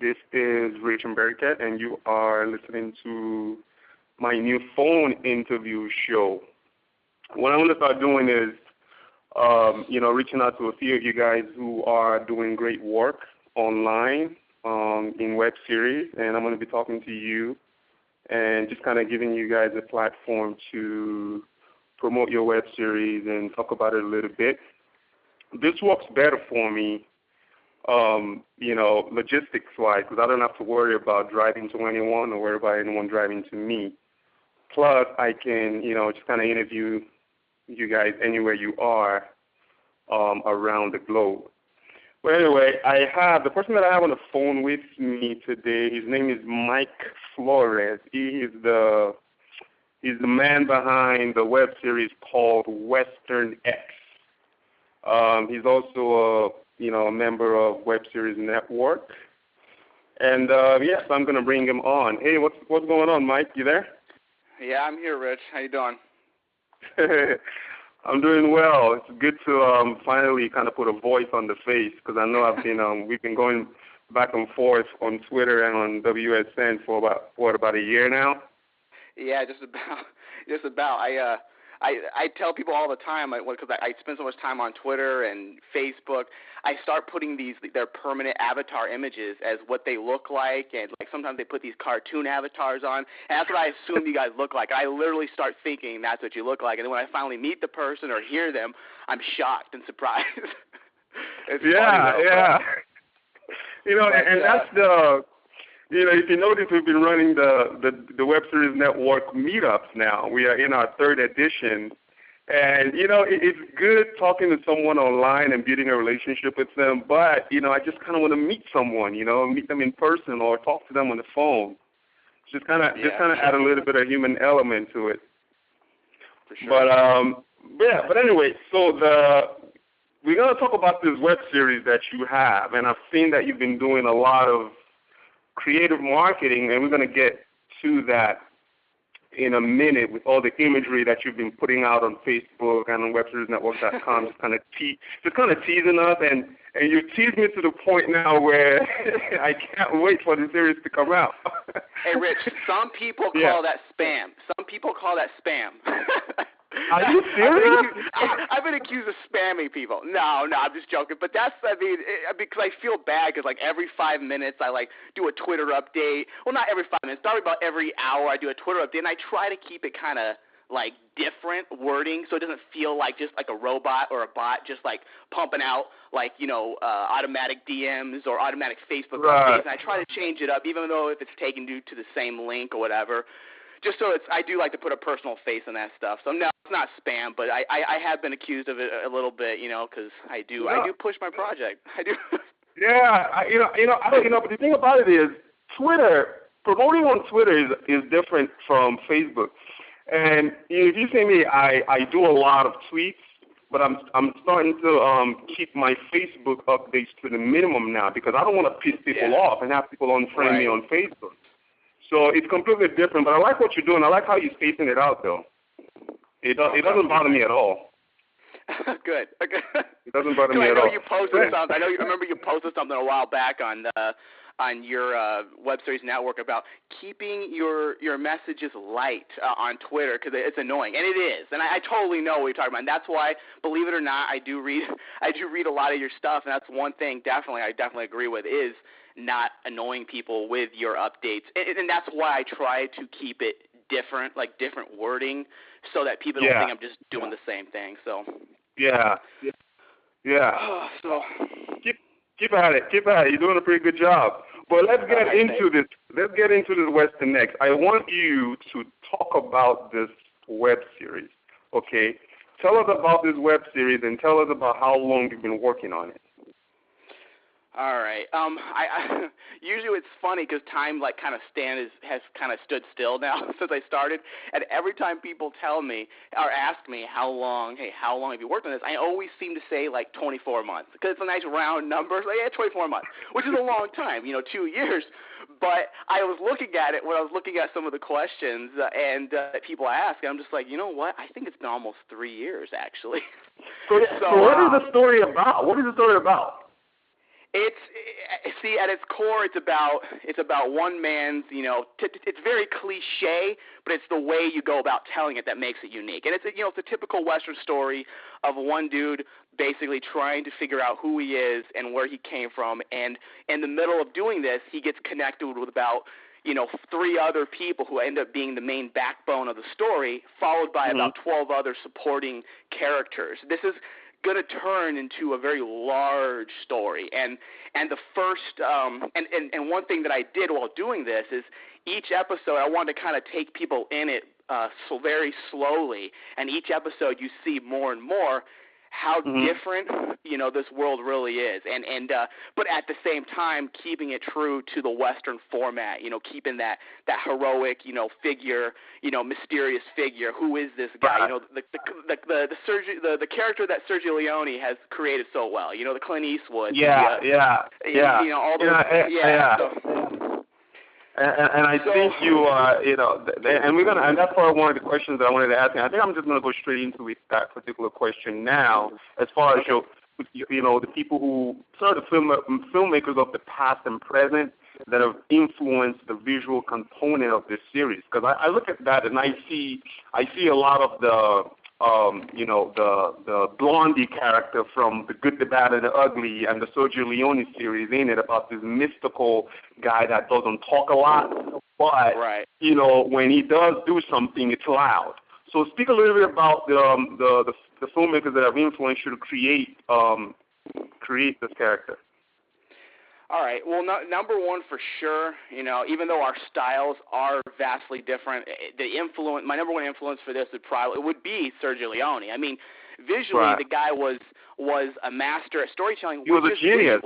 This is Rich Mbariket, and you are listening to my new phone interview show. What I'm going to start doing is, reaching out to a few of you guys who are doing great work online in web series, and I'm going to be talking to you and just kind of giving you guys a platform to promote your web series and talk about it a little bit. This works better for me, logistics-wise, because I don't have to worry about driving to anyone or worry about anyone driving to me. Plus, I can, just kind of interview you guys anywhere you are around the globe. But anyway, the person that I have on the phone with me today, his name is Mike Flores. He's the man behind the web series called Western X. He's also a member of Web Series Network. And yes, I'm going to bring him on. Hey, what's going on, Mike? You there? Yeah, I'm here, Rich. How you doing? I'm doing well. It's good to finally kind of put a voice on the face, because I know we've been going back and forth on Twitter and on WSN for about a year now. Yeah, just about. I tell people all the time, because I spend so much time on Twitter and Facebook, I start putting their permanent avatar images as what they look like, and like sometimes they put these cartoon avatars on, and that's what I assume you guys look like. I literally start thinking that's what you look like, and then when I finally meet the person or hear them, I'm shocked and surprised. It's funny, yeah. That's the... if you notice, we've been running the Web Series Network meetups now. We are in our third edition. And, it's good talking to someone online and building a relationship with them, but, I just kind of want to meet someone, meet them in person or talk to them on the phone. Just kind of add a little bit of human element to it. For sure. But anyway, so we're going to talk about this web series that you have, and I've seen that you've been doing a lot of creative marketing, and we're going to get to that in a minute with all the imagery that you've been putting out on Facebook and on webseriesnetwork.com, just kind of teasing us, and you tease me to the point now where I can't wait for the series to come out. Hey, Rich, some people call that spam. Some people call that spam. Are you serious? I've been accused of spamming people. No, I'm just joking. But because I feel bad, because every 5 minutes I do a Twitter update. Well, not every 5 minutes, probably about every hour I do a Twitter update, and I try to keep it kind of different wording, so it doesn't feel like just like a robot or a bot just pumping out automatic DMs or automatic Facebook updates. And I try to change it up, even though if it's taking you to the same link or whatever. Just so I do like to put a personal face on that stuff. So no, it's not spam, but I have been accused of it a little bit, because I do push my project. I do. Yeah, but the thing about it is promoting on Twitter is different from Facebook. And if you say me, I do a lot of tweets, but I'm starting to keep my Facebook updates to the minimum now, because I don't want to piss people off and have people unfriend me on Facebook. So it's completely different, but I like what you're doing. I like how you're spacing it out, though. It doesn't bother me at all. Good. It doesn't bother me at all. I know you posted something. I remember you posted something a while back on your Web Series Network about keeping your messages light on Twitter, because it's annoying, and it is. And I totally know what you're talking about. And that's why, believe it or not, I do read a lot of your stuff, and that's one thing I definitely agree with is not annoying people with your updates. And that's why I try to keep it different, different wording, so that people don't think I'm just doing the same thing. So yeah. So keep at it. You're doing a pretty good job. But let's get into this. Let's get into this Western X. I want you to talk about this web series. Okay, tell us about this web series and tell us about how long you've been working on it. All right. I usually it's funny because time has kind of stood still now since I started, and every time people tell me or ask me how long have you worked on this, I always seem to say 24 months, because it's a nice round number. So 24 months, which is a long time, 2 years. But I was looking at it when I was looking at some of the questions and people ask, and I'm just like, you know what? I think it's been almost 3 years actually. So what is the story about? What is the story about? See, at its core, it's about one man's, it's very cliche, but it's the way you go about telling it that makes it unique. And it's a typical Western story of one dude basically trying to figure out who he is and where he came from. And in the middle of doing this, he gets connected with about, 3 other people who end up being the main backbone of the story, followed by about 12 other supporting characters. This is going to turn into a very large story. And the first and one thing that I did while doing this is each episode I wanted to kind of take people in it so very slowly, and each episode you see more and more how different this world really is, and but at the same time keeping it true to the Western format, keeping that heroic figure, mysterious figure. Who is this guy? The character that Sergio Leone has created so well. The Clint Eastwood. All those, And I think and that's one of the questions that I wanted to ask you. I think I'm just going to go straight into that particular question now, as far as the people who sort of filmmakers of the past and present that have influenced the visual component of this series. Because I look at that and I see a lot of the Blondie character from The Good, the Bad, and the Ugly and the Sergio Leone series in it, about this mystical guy that doesn't talk a lot, but when he does do something, it's loud. So speak a little bit about the filmmakers that have influenced you to create this character. All right. Well, number one for sure, even though our styles are vastly different, my number one influence for this would be Sergio Leone. I mean, visually, the guy was a master at storytelling. He was a genius.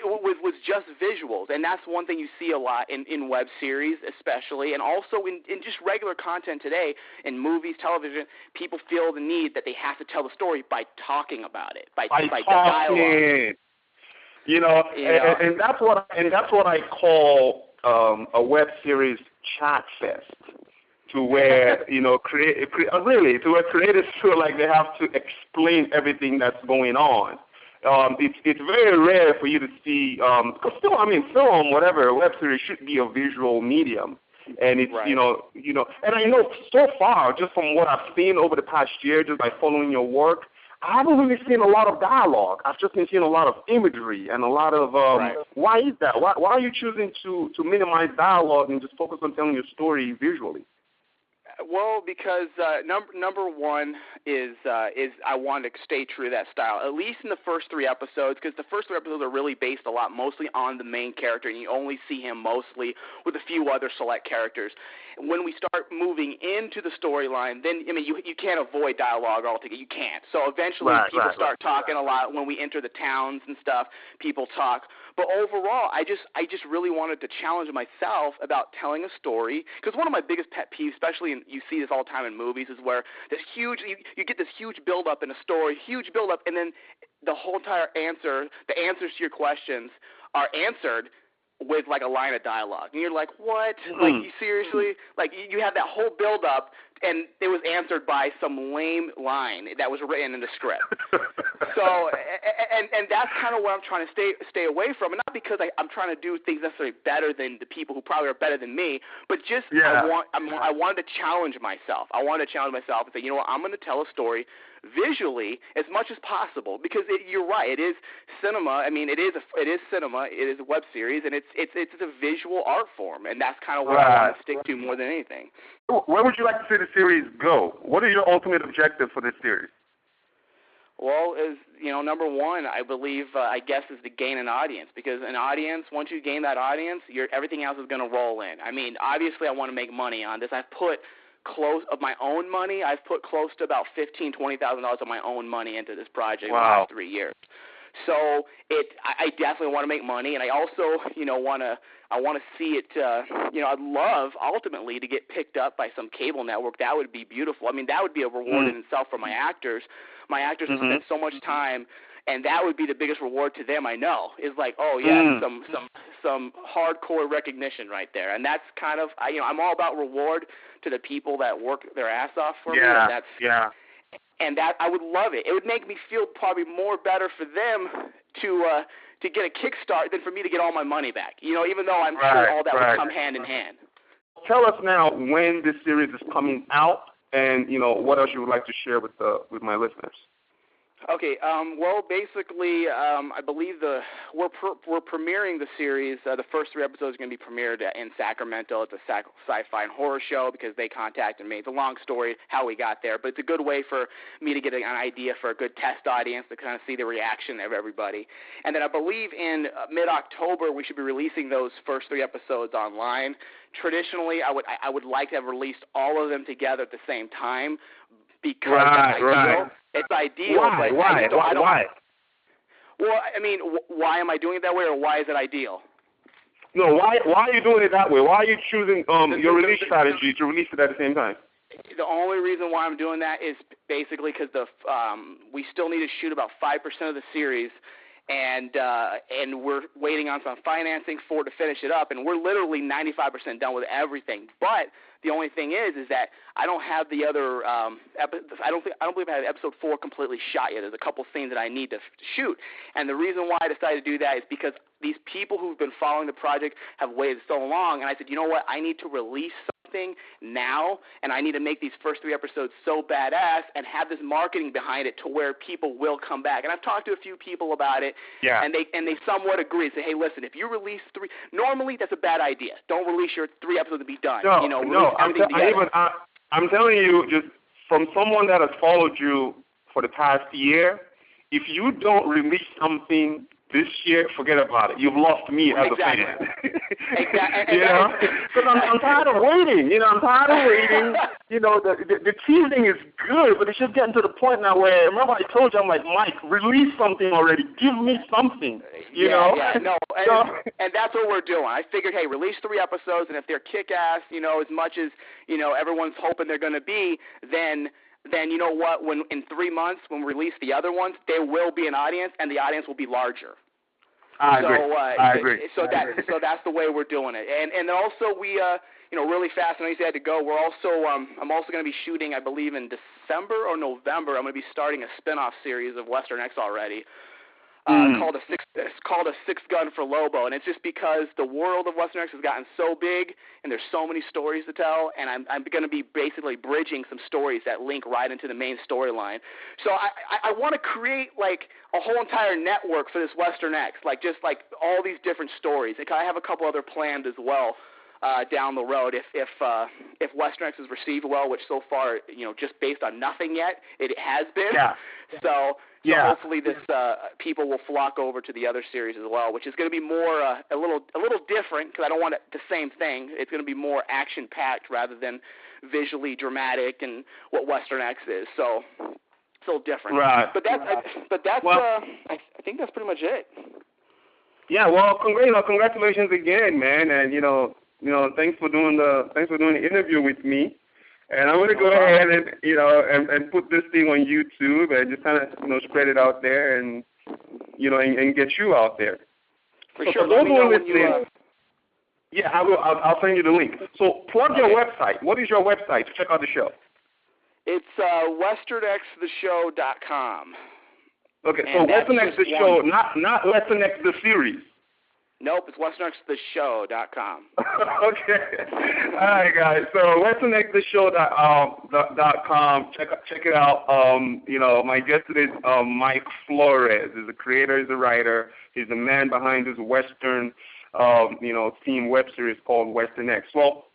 With just visuals, and that's one thing you see a lot in web series, especially, and also in just regular content today, in movies, television. People feel the need that they have to tell the story by talking about it, by dialogue. And that's what I call a web series chat fest, to where creators feel like they have to explain everything that's going on. It's very rare for you to see, because film, whatever, web series should be a visual medium. And it's, and I know so far, just from what I've seen over the past year, just by following your work, I haven't really seen a lot of dialogue. I've just been seeing a lot of imagery and a lot of, why is that? Why are you choosing to minimize dialogue and just focus on telling your story visually? Well, because number one is I wanted to stay true to that style, at least in the first 3 episodes, because the first 3 episodes are really based a lot mostly on the main character, and you only see him mostly with a few other select characters. When we start moving into the storyline, then you can't avoid dialogue altogether. You can't. So eventually people start talking a lot. When we enter the towns and stuff, people talk. But overall, I just really wanted to challenge myself about telling a story, because one of my biggest pet peeves, especially you see this all the time in movies, is where this huge you get this huge build up in a story, huge build up, and then the whole entire the answers to your questions are answered with like a line of dialogue, and you're like, what? Like, you seriously? Like, you have that whole build up, and it was answered by some lame line that was written in the script. So, and that's kind of what I'm trying to stay away from, and not because I'm trying to do things necessarily better than the people who probably are better than me, but just I wanted to challenge myself. I wanted to challenge myself and say, I'm going to tell a story visually as much as possible, because you're right, it is cinema. I mean, it is cinema. It is a web series, and it's a visual art form, and that's kind of what I want to stick to more than anything. Where would you like to see the series go? What is your ultimate objective for this series? Well, number one, I believe, I guess, is to gain an audience, because an audience, once you gain that audience, everything else is going to roll in. I mean, obviously, I want to make money on this. I've put close of my own money. I've put close to about $15,000-$20,000 of my own money into this project in the last 3 years. So I definitely want to make money, and I also, want to see it. I'd love ultimately to get picked up by some cable network. That would be beautiful. I mean, that would be a reward in itself for my actors. My actors have spent so much time, and that would be the biggest reward to them. I know is like, some hardcore recognition right there, and that's kind of I'm all about reward to the people that work their ass off for me. And that I would love it. It would make me feel probably more better for them to to get a kickstart than for me to get all my money back. Even though I'm sure all that would come hand in hand. Tell us now when this series is coming out, and what else you would like to share with my listeners. Okay. Well, basically, I believe we're premiering the series. The first 3 episodes are going to be premiered in Sacramento. It's a sci-fi and horror show because they contacted me. It's a long story how we got there, but it's a good way for me to get an idea for a good test audience to kind of see the reaction of everybody. And then I believe in mid-October we should be releasing those first 3 episodes online. Traditionally, I would like to have released all of them together at the same time because that's ideal. It's ideal. Why? But Why? Well, I mean, why am I doing it that way, or why is it ideal? No, why are you doing it that way? Why are you choosing your release strategy to release it at the same time? The only reason why I'm doing that is basically because we still need to shoot about 5% of the series, and we're waiting on some financing to finish it up, and we're literally 95% done with everything. But the only thing is that I don't have the other I don't believe I have episode 4 completely shot yet. There's a couple scenes that I need to shoot, and the reason why I decided to do that is because these people who've been following the project have waited so long, and I said, you know what, I need to release something now, and I need to make these first 3 episodes so badass and have this marketing behind it to where people will come back. And I've talked to a few people about it, and they somewhat agree. Say, hey, listen, if you release 3, normally that's a bad idea. Don't release your 3 episodes and be done. I'm telling you, just from someone that has followed you for the past year, if you don't release something this year, forget about it. You've lost me as a fan. Exactly. Because I'm tired of waiting. The teasing is good, but it's just getting to the point now where, remember I told you, I'm like, Mike, release something already. Give me something. And that's what we're doing. I figured, hey, release 3 episodes, and if they're kick-ass, as much as, everyone's hoping they're going to be, then you know what, when in 3 months when we release the other ones, there will be an audience, and the audience will be larger. I agree. So that's the way we're doing it. And also we really fast, I know you had to go, we're also I'm also going to be shooting, I believe in December or November, I'm going to be starting a spin-off series of Western X already. Called a Six Gun for Lobo, and it's just because the world of Western X has gotten so big, and there's so many stories to tell, and I'm going to be basically bridging some stories that link right into the main storyline. So I want to create like a whole entire network for this Western X, like all these different stories. And I have a couple other planned as well down the road if Western X is received well, which so far just based on nothing yet, it has been. Yeah. So hopefully this people will flock over to the other series as well, which is going to be more a little different because I don't want the same thing. It's going to be more action packed rather than visually dramatic and what Western X is. So it's a little different. Right. But that's I think that's pretty much it. Yeah. Well, congratulations again, man, and thanks for doing the interview with me. And I'm going to go ahead and put this thing on YouTube and just kind of spread it out there and and get you out there. For sure. Let me know when you. Yeah, I will. I'll send you the link. So plug your website. What is your website to check out the show? It's westernxtheshow.com. Okay, so Western X the show, not Western X the series. Nope, it's westernxtheshow.com. Okay. All right, guys. So westernxtheshow.com. Check it out. My guest today is Mike Flores. He's a creator. He's a writer. He's the man behind this Western, theme web series called Western X. Well,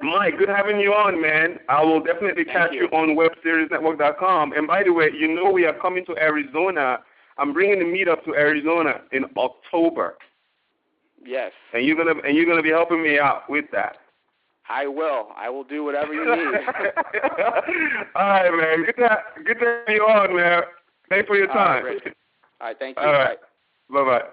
Mike, good having you on, man. I will definitely catch you on webseriesnetwork.com. And by the way, we are coming to Arizona. I'm bringing the meetup to Arizona in October. Yes. And you're gonna be helping me out with that. I will. I will do whatever you need. All right, man. Good to have you on, man. Thanks for your time. All right, thank you. All right. Bye-bye.